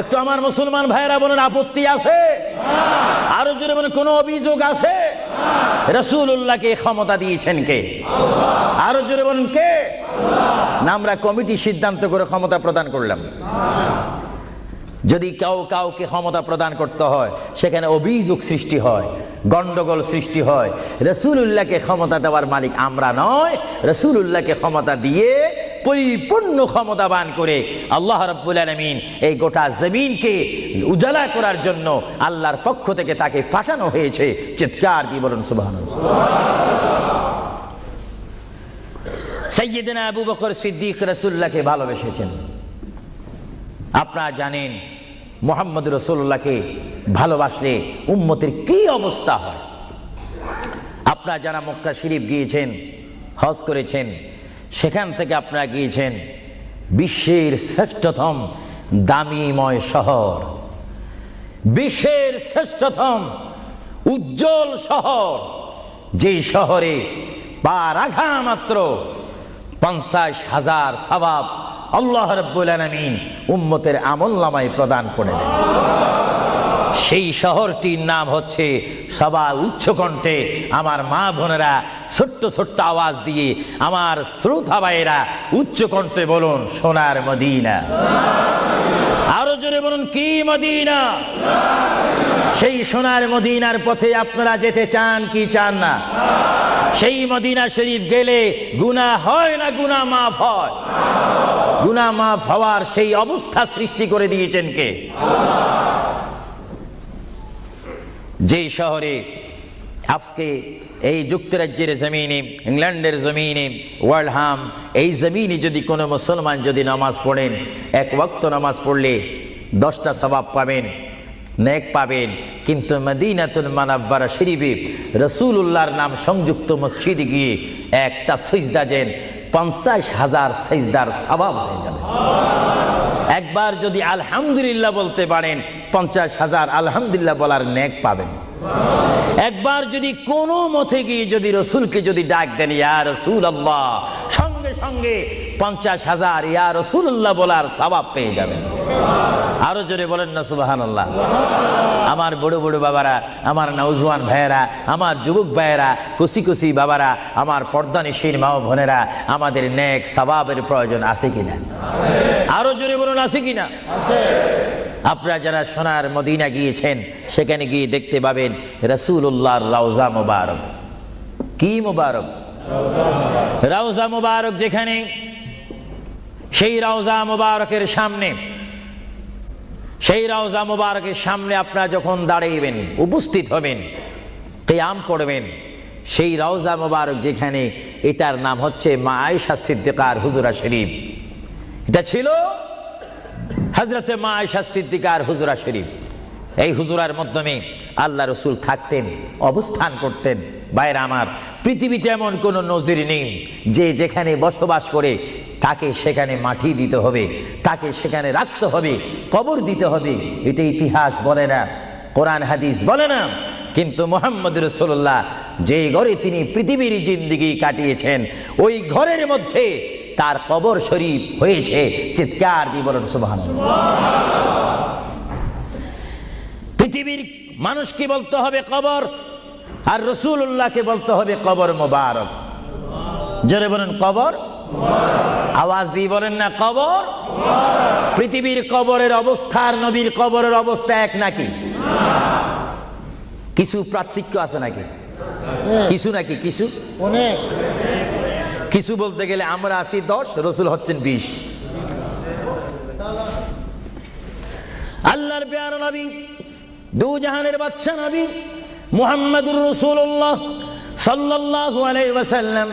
একটু আমার মুসলমান ভাইয়েরা বলেন আপত্তি আছে? আরো জোরে বলেন কোনো অভিযোগ আছে? রাসূলুল্লাহকে ক্ষমতা দিয়েছেন কে? আরো জোরে বলেন কে? না আমরা কমিটি সিদ্ধান্ত করে ক্ষমতা প্রদান করলাম? যদি কাউকে ক্ষমতা প্রদান করতে হয় সেখানে অভিযোগ সৃষ্টি হয়, গন্ডগোল সৃষ্টি হয়। রাসূলুল্লাহকে ক্ষমতা দেওয়ার মালিক আমরা নয়, রাসূলুল্লাহকে ক্ষমতা দিয়ে পরিপূর্ণ ক্ষমতাবান করে আল্লাহ রাব্বুল আলামিন এই গোটা জমিনকে উজালা করার জন্য আল্লাহর পক্ষ থেকে তাকে পাঠানো হয়েছে। চিৎকার দিয়ে বলুন সুবহানাল্লাহ। সাইয়্যিদনা আবু বকর সিদ্দিক রাসূলুল্লাহকে ভালোবেসেছেন। আপনারা জানেন মুহাম্মদ রাসূলুল্লাহকে ভালোবাসলে উম্মতের কি অবস্থা হয়। আপনারা যারা মক্কা শরীফ গিয়েছেন, হজ করেছেন, সেখান থেকে আপনারা গিয়েছেন বিশ্বের শ্রেষ্ঠতম দামিময় শহর, বিশ্বের শ্রেষ্ঠতম উজ্জ্বল শহর, যেই শহরে পা রাখা মাত্র 50,000 সওয়াব আল্লাহ রাব্বুল আলামিন উম্মতের আমলনামায় প্রদান করে দেন। সেই শহরটির নাম হচ্ছে, সবাই উচ্চকণ্ঠে আমার মা বোনেরা ছোট্ট ছোট্ট আওয়াজ দিয়ে, আমার শ্রোতা ভাইয়েরা উচ্চকণ্ঠে বলুন, সোনার মদিনা। আরো জোরে বলুন, কি মদিনা? সেই সোনার মদিনার পথে আপনারা যেতে চান কি চান না? সেই মদিনা শরীফ গেলে গুনাহ হয় না গুনাহ মাফ হয়? গুনাহ মাফ হওয়ার সেই অবস্থা সৃষ্টি করে দিয়েছেন কে? যে শহরে আজকে এই যুক্তরাজ্যের জমিনে, ইংল্যান্ডের জমিনে, ওয়ার্ল্ডহাম, এই জমিনে যদি কোনো মুসলমান যদি নামাজ পড়েন, এক ওয়াক্ত নামাজ পড়লে 10টা সওয়াব পাবেন, নেক পাবেন। কিন্তু মদিনাতুল মুনাওয়ারা শরীফে রাসূলুল্লাহর নাম সংযুক্ত মসজিদে গিয়ে একটা সিজদা দেন, 50,000 সিজদার সওয়াব হয়ে যাবে। একবার যদি আলহামদুলিল্লাহ বলতে পারেন, 50,000 আলহামদুলিল্লাহ বলার নেক পাবেন। একবার যদি কোনো মতে গিয়ে যদি রসুলকে যদি ডাক দেন, ইয়া রাসূলুল্লাহ, সঙ্গে সঙ্গে 50,000 ইয়া রাসূলুল্লাহ বলার সওয়াব পেয়ে যাবেন। আরো জোরে বলেন না সুবহানাল্লাহ। আমার বড় বড় বাবারা, আমার নওজওয়ান ভাইয়েরা, আমার যুবক ভাইয়েরা, খুশি খুশি বাবারা, আমার পর্দানিশীন মা ও বোনেরা, আমাদের নেক সওয়াবের প্রয়োজন আছে কিনা? আরো জোরে বলুন, আছে কিনা? আপনারা যারা সোনার মদিনা গিয়েছেন, সেখানে গিয়ে দেখতে পাবেন রাসূলুল্লাহর রওজা মুবারক। কি মুবারক? রওজা মুবারক। যেখানে সেই রওজা মুবারকের সামনে, সেই রওজা মুবারকের সামনে আপনারা যখন দাঁড়াইবেন, উপস্থিত হবেন, কিয়াম করবেন, সেই রওজা মুবারক যেখানে, এটার নাম হচ্ছে মা আয়েশা সিদ্দিকার হুজুরা শরীফ। এটা ছিল হযরতে মা আয়েশা সিদ্দিকার হুজুরা শরীফ। এই হুজুরার মাধ্যমে আল্লাহ রসুল থাকতেন, অবস্থান করতেন। ভাইরা আমার, পৃথিবীতে এমন কোনো নজির নেই যে যেখানে বসবাস করে তাকে সেখানে মাটি দিতে হবে, তাকে সেখানে রাখতে হবে, কবর দিতে হবে। এটা ইতিহাস বলে না, কোরআন হাদিস বলে না। কিন্তু মুহাম্মদ রাসূলুল্লাহ যে ঘরে তিনি পৃথিবীর জিন্দেগি কাটিয়েছেন, ওই ঘরের মধ্যে তার কবর শরীফ হয়েছে। চিৎকার দিয়ে বলুন সুবহানাল্লাহ। পৃথিবীর মানুষকে বলতে হবে কবর, আর রাসূলুল্লাহকে বলতে হবে কবর মুবারক। জোরে বলেন কবর, আওয়াজ দিয়ে বলেন না কবর। পৃথিবীর কবরের অবস্থা আর নবীর কবরের অবস্থা এক নাকি? কিছু পার্থক্য আছে নাকি? কিছু নাকি? কিছু অনেক। কিছু বলতে গেলে আমরা আছি 10, রসুল হচ্ছেন 20। আল্লাহর প্যারা নবী, দু জাহানের বাদশা নবী মুহাম্মদুর রাসূলুল্লাহ সাল্লাল্লাহু আলাইহি ওয়াসাল্লাম,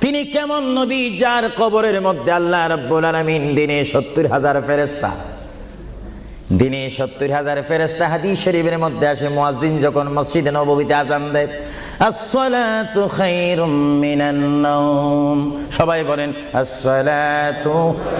তিনি কেমন নবী যার কবরের মধ্যে আল্লাহ রাব্বুল আলামিন দিনে 70,000 ফেরেশতা, দিনে 70,000 ফেরেশতা। হাদিস শরীফের মধ্যে আসে, মুয়াজ্জিন যখন মসজিদে নববীতে আযান দেয়, আসসালাতু খায়রুম মিনান নাওম, সবাই বলেন আসসালাতু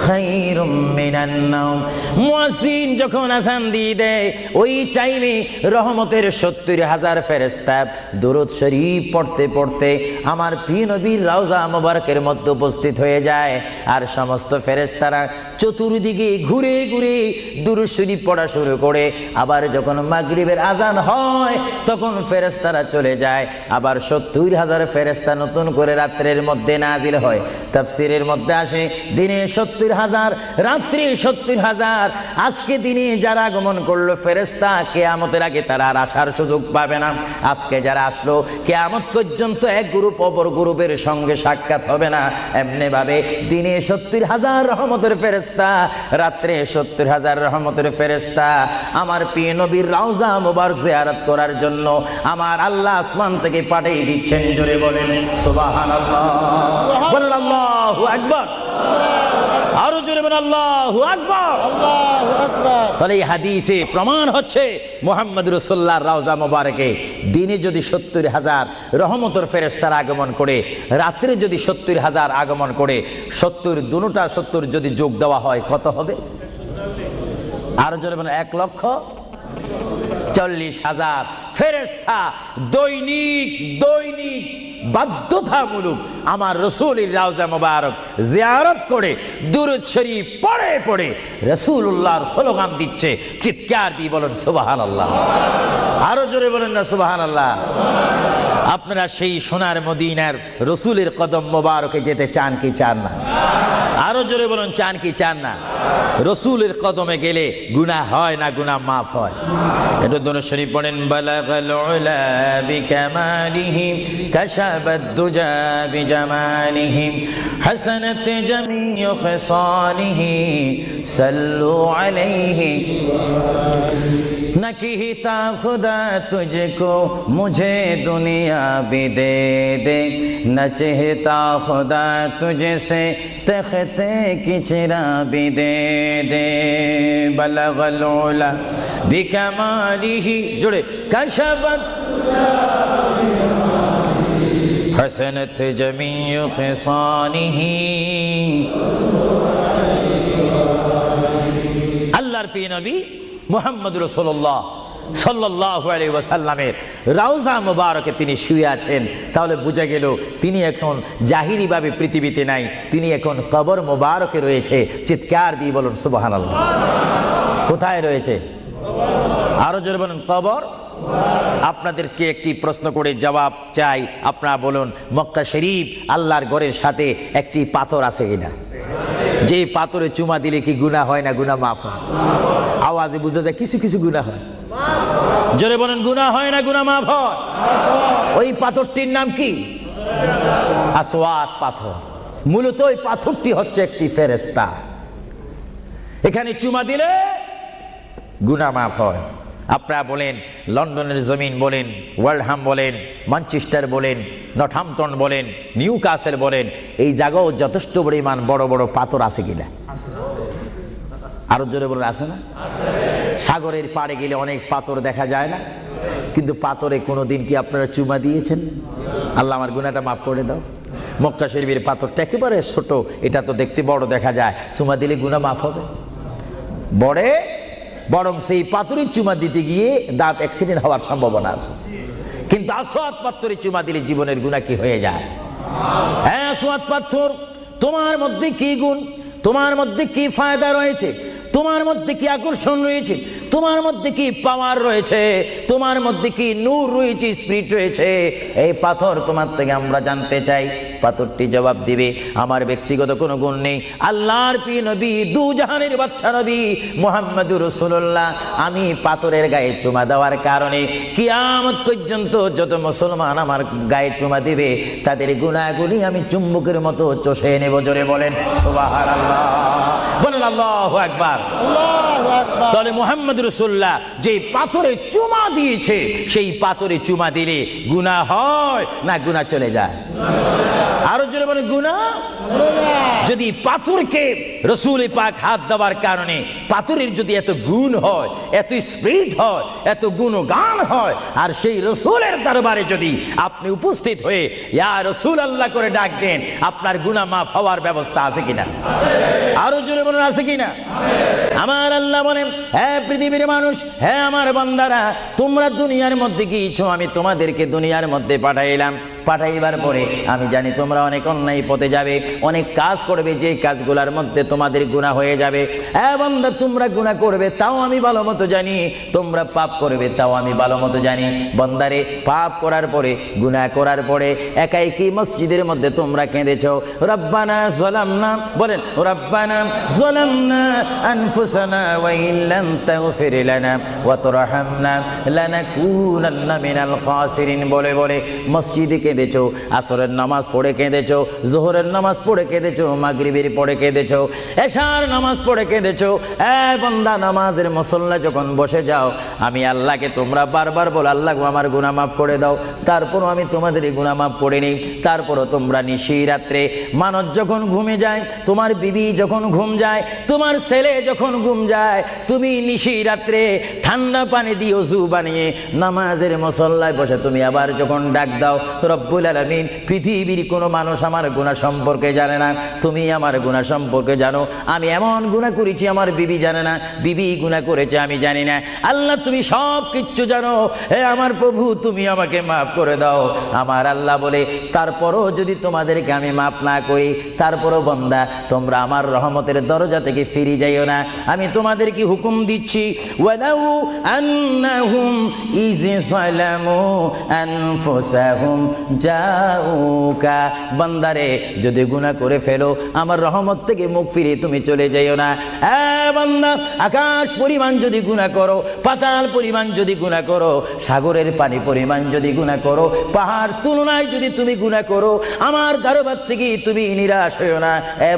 খায়রুম মিনান নাওম। মুয়াজ্জিন যখন আযান দিয়ে দেয়, ওই টাইমে রহমতের 70,000 ফেরেশতা দুরূদ শরীফ পড়তে পড়তে আমার প্রিয় নবীর রওজা মুবারকের মধ্যে উপস্থিত হয়ে যায়। আর সমস্ত ফেরেশতারা চতুর্দিকে ঘুরে ঘুরে দুরূদ শরীফ পড়া শুরু করে। আবার যখন মাগরিবের আযান হয়, তখন ফেরেশতারা চলে যায়। আবার 70,000 ফেরেশতা নতুন করে রাত্রের মধ্যে নাজিল হয়। তাফসীরের মধ্যে আসে, দিনে 70,000, রাত্রে 70,000। আজকে দিনে যারা আগমন করলো ফেরেশতা, কিয়ামতের আগে তারা আর আসার সুযোগ পাবে না। আজকে যারা আসলো, কিয়ামত পর্যন্ত এক গ্রুপ অপর গ্রুপের সঙ্গে সাক্ষাৎ হবে না। এমনি ভাবে দিনে 70,000 রহমতের ফেরেশতা, রাত্রে 70,000 রহমতের ফেরেশতা আমার প্রিয় নবীর রওজা মুবারক জিয়ারত করার জন্য আমার আল্লাহ আসমান থেকে পাঠিয়ে দিচ্ছেন। জোরে বলেন সুবহানাল্লাহ, বলেন আল্লাহু আকবার, আরো জোরে বলেন আল্লাহু আকবার, আল্লাহু আকবার। তাহলে এই হাদিসে প্রমাণ হচ্ছে মুহাম্মদ রাসূলুল্লাহর রওজা মুবারকে দিনে যদি 70,000 রহমতের ফেরেশতারা আগমন করে, রাত্রে যদি 70,000 আগমন করে, 70 দুটোটা 70 যদি যোগ দেওয়া হয় কত হবে? আরো জোরে বলেন 1,40,000 ফেরেশতা দৈনিক বাধ্যতামূলক আমার রাসূলের রওজা মোবারক জিয়ারত করে দুরূদ শরীফ পড়ে পড়ে রাসূলুল্লাহর স্লোগান দিচ্ছে, চিৎকার দিয়ে বলেন সুবহানাল্লাহ। আরো জোরে বলেন না সুবহানাল্লাহ। আপনারা সেই সোনার মদিনার রাসূলের কদম মোবারকে যেতে চান কি চান না? আরো জোরে বলুন, চান কি চান না? রাসূলের কদমে গেলে গুনাহ হয় না, গুনাহ মাফ হয়। এটা দরুদ শরীফ পড়েন, বালাগাল উলা বিকামালিহি কাশাবাদ দুজা বিজামালিহি হাসানাত জামিউ খিসালিহি সাল্লু আলাইহি नकीता खुदा तुझको मुझे दुनिया भी दे दे, न चाहता खुदा तुझसे तख्ते की चिरा भी दे दे। बलगल उला बिकमालिही जुड़े कशबत हसनत जमीउ खिसालिही। अल्लाहर प्रिय नबी মুহাম্মদ রাসূলুল্লাহ সাল্লাল্লাহু আলাইহি ওয়াসাল্লামের রওজা মুবারকে তিনি শুয়ে আছেন। তাহলে বোঝা গেল তিনি এখন জাহিরিভাবে পৃথিবীতে নাই, তিনি এখন কবর মুবারকে রয়েছে। চিৎকার দিয়ে বলুন সুবহানাল্লাহ। কোথায় রয়েছে? আরো জোরে বলুন, কবর। আপনাদেরকে একটি প্রশ্ন করে জবাব চাই, আপনারা বলুন, মক্কা শরীফ আল্লাহর ঘরের সাথে একটি পাথর আছে কিনা? যে পাথরে চুমা দিলে কি গুনাহ হয় না গুনাহ মাফ হয়? আওয়াজে বোঝা যায় কিছু কিছু গুনাহ হয়। জোরে বলেন, গুনাহ হয় না গুনাহ মাফ হয়? ওই পাথরটির নাম কি? আসওয়াদ পাথর। মূলত ওই পাথরটি হচ্ছে একটি ফেরেশতা। এখানে চুমা দিলে গুনাহ মাফ হয়। আপনারা বলেন, লন্ডনের জমিন বলেন, ওয়ালহাম বলেন, ম্যানচেস্টার বলেন, নর্থহ্যাম্পটন বলেন, নিউ কাসেল বলেন, এই জায়গাও যথেষ্ট পরিমাণ বড় বড় পাথর আছে কিনা? আরো জোরে বলে আছে না? সাগরের পাড়ে গেলে অনেক পাথর দেখা যায় না? কিন্তু পাথরে কোনোদিন কি আপনারা চুমা দিয়েছেন? আল্লাহ আমার গুনাহটা মাফ করে দাও। মক্কা শরীফের পাথরটা একেবারে ছোট, এটা তো দেখতে বড় দেখা যায়, চুমা দিলে গুনাহ মাফ হবে? বড়ে বরং সেই পাথরের চুমা দিতে গিয়ে দাঁত অ্যাক্সিডেন্ট হওয়ার সম্ভাবনা আছে। কিন্তু আসওয়াদ পাথরের চুমা দিলে জীবনের গুনাহ কি হয়ে যায়? হ্যাঁ, আসওয়াদ পাথর, তোমার মধ্যে কি গুণ, তোমার মধ্যে কি ফায়দা রয়েছে, তোমার মধ্যে কি আকর্ষণ রয়েছে, তোমার মধ্যে কি পাওয়ার রয়েছে, তোমার মধ্যে কি নূর রয়েছে, স্পিরিট রয়েছে, এই পাথর তোমার থেকে আমরা জানতে চাই। পাথরটি জবাব দিবে, আমার ব্যক্তিগত কোনো গুণ নেই, আল্লাহর প্রিয় নবী, দু জাহানের বাদশা নবী মুহাম্মদুর রাসূলুল্লাহ, আমি পাথরের গায়ে চুমা দেওয়ার কারণে কিয়ামত পর্যন্ত যত মুসলমান আমার গায়ে চুমা দিবে তাদের গুনাহগুলি আমি চুম্বকের মতো চষে নেব। জোরে বলেন সুবহানাল্লাহ, বলেন আল্লাহু আকবার। তাহলে মুহাম্মদ রাসূলুল্লাহ যে পাথরে চুমা দিয়েছে, সেই পাথরে চুমা দিলে গুনাহ হয় না গুনাহ চলে যায়? আরো জোরে বলেন, গুনাহ। যদি পাথরকে রাসূল পাক হাত দেওয়ার কারণে পাথরের যদি এত গুণ হয়, এত স্পিরিট হয়, এত গুণগান হয়, আর সেই রাসূলের দরবারে যদি আপনি উপস্থিত হয়ে ইয়া রাসূলুল্লাহ করে ডাক দেন, আপনার গুনাহ মাফ হওয়ার ব্যবস্থা আছে কিনা? আরো জোরে বলেন, আছে কিনা? আমার আল্লাহ বলেন, হ্যাঁ পৃথিবীর মানুষ, হ্যাঁ আমার বান্দারা, তোমরা দুনিয়ার মধ্যে গিয়েছো, আমি তোমাদেরকে দুনিয়ার মধ্যে পাঠাইলাম। পাঠাইবার পরে আমি জানি তোমরা অনেক অন্যায় পথে যাবে, অনেক কাজ করবে, যে কাজগুলোর মধ্যে তোমাদের গুনাহ হয়ে যাবে। হ্যাঁ বান্দা, তোমরা গুনাহ করবে তাও আমি ভালো মতো জানি, তোমরা পাপ করবে তাও আমি ভালো মতো জানি। বান্দারে, পাপ করার পরে, গুনাহ করার পরে একাই কি মসজিদের মধ্যে তোমরা কেঁদেছো, রব্বানা যালামনা, বলেন রব্বানা যালামনা আনফুসানা ওয়া ইল্লাম তাগফির লানা ওয়া তারহামনা লানাকুনান্না মিনাল খাসিরিন বলে বলে মসজিদে কেঁদেছো, আসরের নামাজ পড়ে কেঁদেছো, যোহরের নামাজ পড়ে কেঁদেছো, মাগরিবের পড়ে কেঁদেছো, এশার নামাজ পড়ে কেঁদেছো। এ বান্দা, নামাজের মুসল্লা যখন বসে যাও, আমি আল্লাহকে তোমরা বারবার বল, আল্লাহ আমার গুনাহ মাফ করে দাও। তারপরও আমি তোমাদের এই গুনাহ মাফ করে নিই। তারপরও তোমরা নিশি রাত্রে, মানুষ যখন ঘুমে যায়, তোমার বিবি যখন ঘুম যায়, তোমার ছেলে যখন ঘুম যায়, তুমি নিশি রাত্রে ঠান্ডা পানি দিয়ে ওযু বানিয়ে নামাজের মুসল্লায় বসে তুমি আবার যখন ডাক দাও, রব্বুল আলামিন, পৃথিবীর কোনো মানুষ আমার গুনাহ সম্পর্কে জানে না, তুমি আমার গুনাহ সম্পর্কে জানো। আমি এমন গুনাহ করেছি আমার বিবি জানে না, বিবি গুনাহ করেছে আমি জানি না। আল্লাহ তুমি সব কিচ্ছু জানো, হে আমার প্রভু তুমি আমাকে মাফ করে দাও। আমার আল্লাহ বলে, তারপরও যদি তোমাদেরকে আমি মাফ না করি, তারপরও বান্দা তোমরা আমার রহমতের দরজা থেকে ফিরে যাইও না। আমি তোমাদেরকে হুকুম দিচ্ছি, ওয়ালাউ আন্নাহুম ইয যালামু আনফুসাহুম জাউকা, বান্দারে যদি গুনাহ করে ফেলো আমার রহমত থেকে মুখ ফিরে তুমি চলে যাইও না। বান্দা, আকাশ পরিমাণ যদি গুনাহ করো, পাতাল পরিমাণ যদি গুনাহ করো, সাগরের পানি পরিমাণ যদি গুনাহ করো, পাহাড় তুলনায় যদি তুমি গুনাহ করো, আমার দরবার থেকে তুমি নিরাশ হইও না।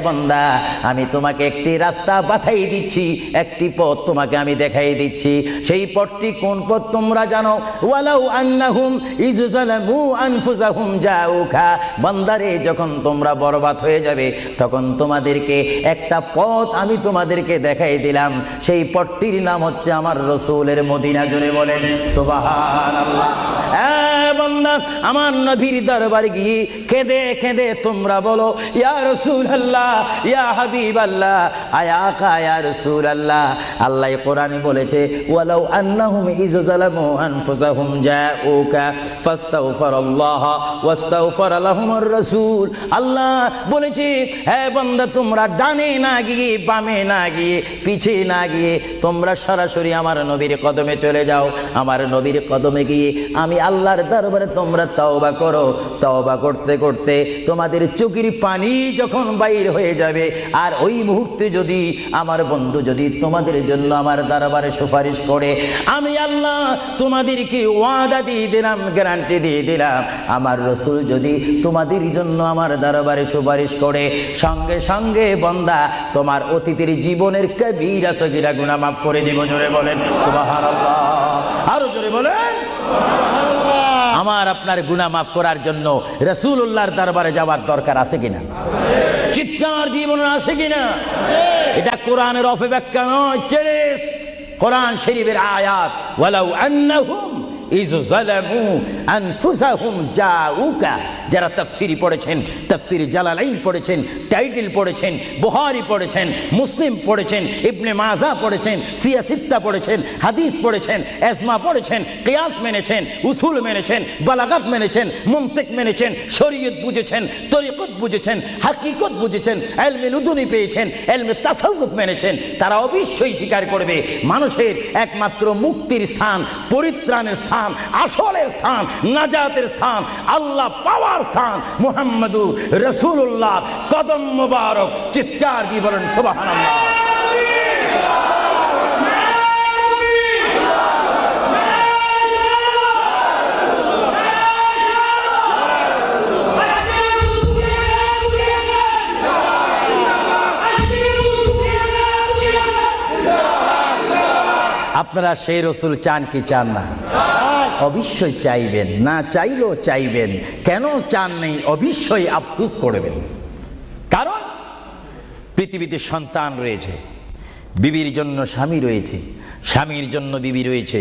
বান্দা, আমি তোমাকে একটি রাস্তা বাতাই দিচ্ছি, একটি পথ তোমাকে আমি দেখাই দিচ্ছি। সেই পথটি কোন পথ তোমরা জানো? ওয়ালাউ আন্নাহুম ইয যালামু আনফুসাহুম জাউকা, বান্দারে যখন তোমরা বরবাদ হয়ে যাবে তখন তোমাদেরকে একটা পথ আমি তোমাদেরকে দেখাই দিলাম। সেই পথটির নাম হচ্ছে আমার রাসূলের মদিনা। জোরে বলেন সুবহানাল্লাহ। বান্দা, আমার নবীর দরবারে গিয়ে কেঁদে কেঁদে তোমরা বলো, ইয়া রাসূলুল্লাহ, ইয়া হাবিবাল্লাহ, আয়াকা ইয়া রাসূলুল্লাহ। আল্লাহ কোরআনে বলেছে, ওয়ালাউ আন্নাহুম ইয যালামু আনফুসাহুম জাউকা ফাস্তাগফিরুল্লাহ ওয়াস্তাগফার লাহুমুর রাসূল। আল্লাহ বলেছে, হে বান্দা তোমরা ডানে না গিয়ে, বামে না গিয়ে, পিছে না গিয়ে তোমরা সরাসরি আমার নবীর কদমে চলে যাও। আমার নবীর কদমে গিয়ে আমি আল্লাহর দরবারে তোমরা তওবা করো। তওবা করতে করতে তোমাদের চোখের পানি যখন বাইর হয়ে যাবে, আর ওই মুহূর্তে যদি আমার বন্ধু যদি তোমাদের জন্য আমার দরবারে সুপারিশ করে, আমি আল্লাহ তোমাদেরকে ওয়াদা দিয়ে দিলাম, গ্যারান্টি দিয়ে দিলাম, আমার রাসূল যদি তোমাদের জন্য আমার দরবারে সুপারিশ করে, সঙ্গে সঙ্গে বান্দা তোমার অতীতের জীবনের কবিরা সগীরা গুনাহ মাফ করে দিব। জোরে বলেন সুবহানাল্লাহ। আরো জোরে বলেন। আমার আপনার গুনাহ মাফ করার জন্য রাসূলুল্লাহর দরবারে যাওয়ার দরকার আছে কিনা? চিৎকার জীবন আছে কিনা? এটা কোরআনের অপব্যাখ্যা নয়, চেরেস কোরআন শরীফের আয়াত। ওয়ালাউ আন্নাহুম ইয যালামু আনফুসাহুম জাউকা, যারা তাফসীর পড়েছেন, তাফসীর জালালাইন পড়েছেন, টাইটেল পড়েছেন, বুখারী পড়েছেন, মুসলিম পড়েছেন, ইবনে মাজাহ পড়েছেন, সিয়াসিত্তা পড়েছেন, হাদিস পড়েছেন, ইজমা পড়েছেন, কিয়াস মেনেছেন, উসুল মেনেছেন, বালাগাত মেনেছেন, মুনতিক মেনেছেন, শরীয়ত বুঝেছেন, তরিকত বুঝেছেন, হাকিকত বুঝেছেন, ইলমে লুদুনি পেয়েছেন, ইলমে তাসাউফ মেনেছেন, তারা অবশ্যই স্বীকার করবে মানুষের একমাত্র মুক্তির স্থান, পরিত্রাণের স্থান, আসলের স্থান, নাজাতের স্থান, আল্লাহ পাওয়ার স্থান মুহাম্মদুর রাসূলুল্লাহ কদম মুবারক। চিৎকার দিয়ে বলেন সুবহানাল্লাহ। আপনারা সেই রাসূল চান কি চান না? অবশ্যই চাইবেন, না চাইলেও চাইবেন। কেন চান নেই? অবশ্যই আফসোস করবেন। কারণ পৃথিবীতে সন্তান রয়েছে, বিবির জন্য স্বামী রয়েছে, স্বামীর জন্য বিবি রয়েছে,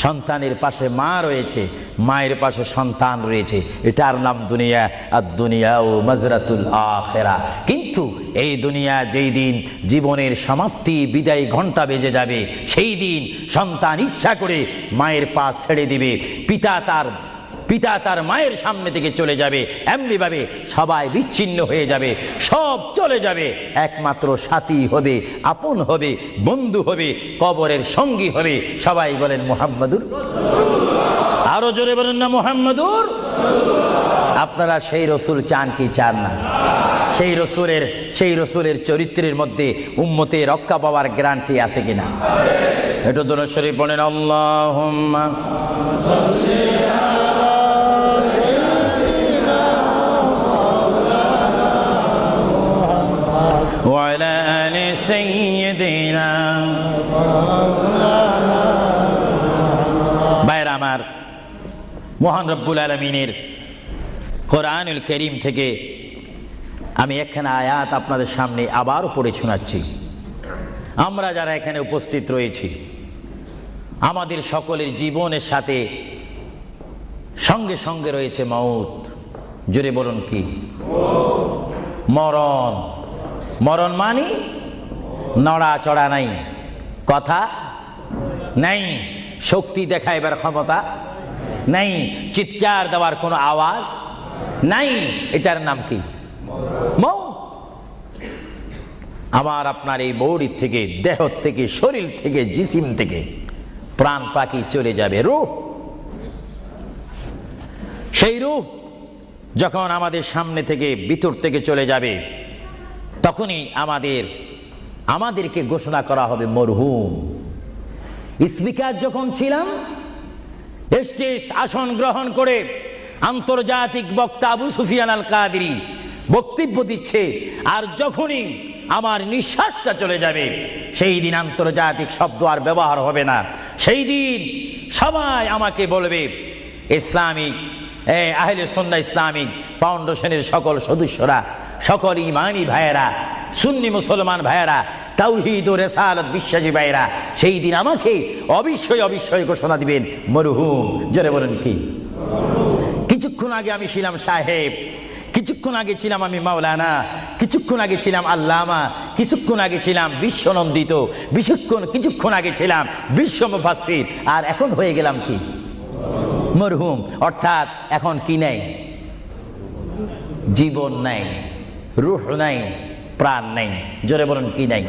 সন্তানের পাশে মা রয়েছে, মায়ের পাশে সন্তান রয়েছে। এটার নাম দুনিয়া। আর দুনিয়া ও মাজরাতুল আখিরা। কিন্তু এই দুনিয়া যেই দিন জীবনের সমাপ্তি, বিদায় ঘন্টা বেজে যাবে, সেই দিন সন্তান ইচ্ছা করে মায়ের পা ছেড়ে দিবে, পিতা তার মায়ের সামনে থেকে চলে যাবে, এমনিভাবে সবাই বিচ্ছিন্ন হয়ে যাবে, সব চলে যাবে। একমাত্র সাথী হবে, আপন হবে, বন্ধু হবে, কবরের সঙ্গী হবে। সবাই বলেন মুহাম্মাদুর। আরো জোরে বলেন না মুহাম্মাদুর। আপনারা সেই রাসূল চান কি চান না? সেই রাসূলের চরিত্রের মধ্যে উম্মতের রক্ষা পাওয়ার গ্যারান্টি আছে কিনা? এটা দরুদ শরীফ পড়েন, আল্লাহুম্মা সাল্লি وعلى آل سيدنا। ভাইরা আমার, মহান রব্বুল আলামিনের কোরআনুল কারীম থেকে আমি একখানা আয়াত আপনাদের সামনে আবারও পড়ে শোনাচ্ছি। আমরা যারা এখানে উপস্থিত রয়েছি, আমাদের সকলের জীবনের সাথে সঙ্গে সঙ্গে রয়েছে মউত। জোরে বলুন কি? মরণ। মরণ মানে নড়াচড়া নাই, কথা নাই, শক্তি দেখাইবার ক্ষমতা নাই, চিৎকার দেওয়ার কোনো আওয়াজ নাই। এটার নাম কি? মৌত। আমার আপনার এই বডির থেকে, দেহ থেকে, শরীর থেকে, জিসিম থেকে প্রাণ পাখি চলে যাবে, রূহ। সেই রূহ যখন আমাদের সামনে থেকে, ভিতর থেকে চলে যাবে, তখনই আমাদেরকে ঘোষণা করা হবে মরহুম। স্পিকার যখন ছিলাম, স্টেজ আসন গ্রহণ করে আন্তর্জাতিক বক্তা আবু সুফিয়ান আল কাদেরী বক্তব্য দিচ্ছে, আর যখনই আমার নিঃশ্বাসটা চলে যাবে, সেই দিন আন্তর্জাতিক শব্দ আর ব্যবহার হবে না। সেই দিন সবাই আমাকে বলবে, ইসলামিক আহলে সুন্নাহ ইসলামিক ফাউন্ডেশনের সকল সদস্যরা, সকল ইমানি ভাইয়েরা, সুন্নি মুসলমান ভাইয়েরা, তাওহীদ ও রিসালাত বিশ্বাসী ভাইয়েরা, সেই দিন আমাকে অবশ্যই ঘোষণা দিবেন মরহুম। জোরে বলেন কি? কিছুক্ষণ আগে আমি ছিলাম সাহেব, কিছুক্ষণ আগে ছিলাম আমি মাওলানা, কিছুক্ষণ আগে ছিলাম আল্লামা, কিছুক্ষণ আগে ছিলাম বিশ্বনন্দিত, কিছুক্ষণ আগে ছিলাম বিশ্ব মুফাসসির, আর এখন হয়ে গেলাম কি? মরহুম। অর্থাৎ এখন কি নাই? জীবন নাই, রূহ নাই, প্রাণ নাই। জোরে বলুন কি নাই?